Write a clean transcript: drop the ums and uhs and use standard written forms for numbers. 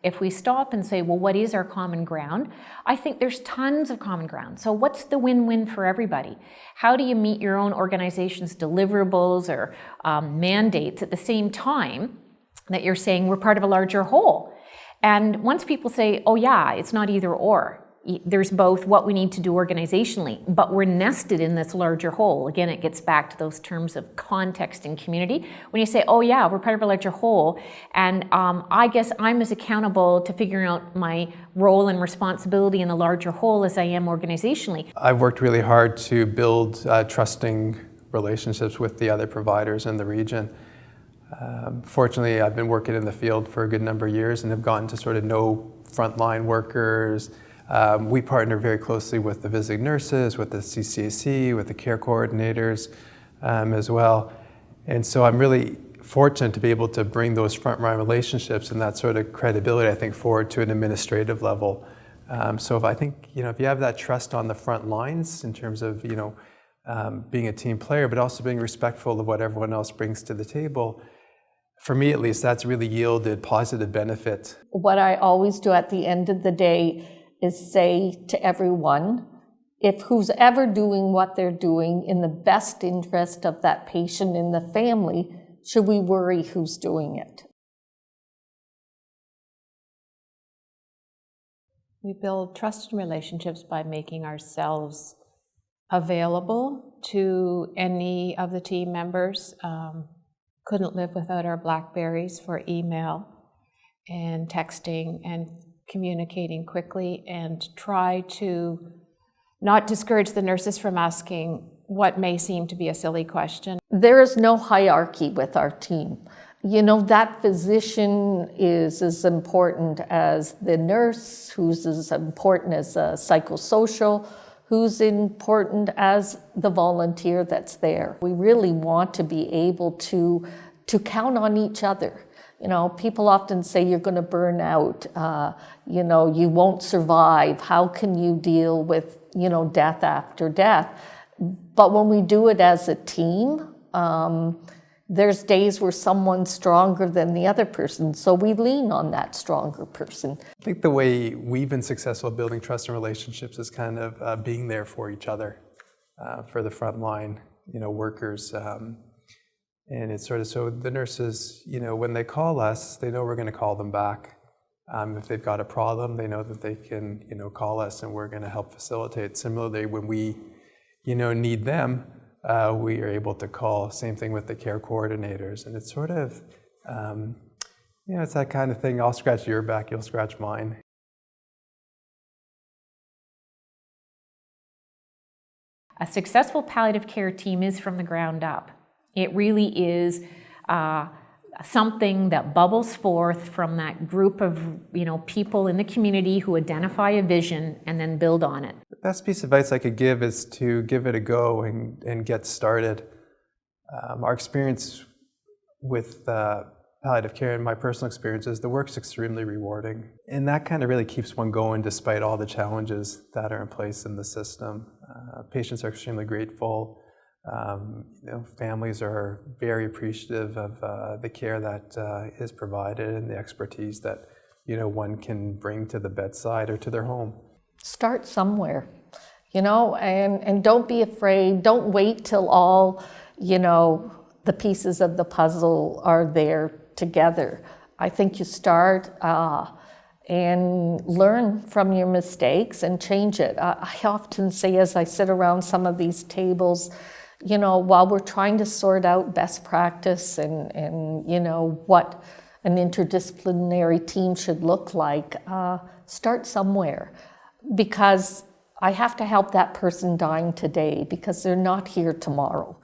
If we stop and say, well, what is our common ground? I think there's tons of common ground. So what's the win-win for everybody? How do you meet your own organization's deliverables or mandates at the same time that you're saying we're part of a larger whole? And once people say, oh yeah, it's not either or, there's both what we need to do organizationally, but we're nested in this larger whole. Again, it gets back to those terms of context and community. When you say, oh yeah, we're part of a larger whole, and I guess I'm as accountable to figuring out my role and responsibility in the larger whole as I am organizationally. I've worked really hard to build trusting relationships with the other providers in the region. Fortunately, I've been working in the field for a good number of years and have gotten to sort of know frontline workers. We partner very closely with the visiting nurses, with the CCAC, with the care coordinators as well. And so I'm really fortunate to be able to bring those frontline relationships and that sort of credibility, I think, forward to an administrative level. So if I think, if you have that trust on the front lines in terms of, being a team player, but also being respectful of what everyone else brings to the table, for me at least, that's really yielded positive benefit. What I always do at the end of the day is say to everyone, if who's ever doing what they're doing in the best interest of that patient and the family, should we worry who's doing it? We build trusted relationships by making ourselves available to any of the team members. Couldn't live without our Blackberries for email and texting and communicating quickly, and try to not discourage the nurses from asking what may seem to be a silly question. There is no hierarchy with our team. That physician is as important as the nurse, who's as important as a psychosocial, who's important as the volunteer that's there. We really want to be able to count on each other. People often say you're going to burn out, you won't survive. How can you deal with, death after death? But when we do it as a team, there's days where someone's stronger than the other person, so we lean on that stronger person. I think the way we've been successful building trust and relationships is kind of being there for each other, for the frontline, workers. And it's sort of, so the nurses, when they call us, they know we're going to call them back. If they've got a problem, they know that they can, call us and we're going to help facilitate. Similarly, when we, need them, we are able to call. Same thing with the care coordinators. And it's sort of, it's that kind of thing. I'll scratch your back, you'll scratch mine. A successful palliative care team is from the ground up. It really is something that bubbles forth from that group of people in the community who identify a vision and then build on it. The best piece of advice I could give is to give it a go and get started. Our experience with palliative care and my personal experience is the work's extremely rewarding. And that kind of really keeps one going despite all the challenges that are in place in the system. Patients are extremely grateful. Families are very appreciative of the care that is provided and the expertise that one can bring to the bedside or to their home. Start somewhere, and don't be afraid. Don't wait till all the pieces of the puzzle are there together. I think you start and learn from your mistakes and change it. I often say, as I sit around some of these tables, while we're trying to sort out best practice and what an interdisciplinary team should look like, start somewhere, because I have to help that person dying today because they're not here tomorrow.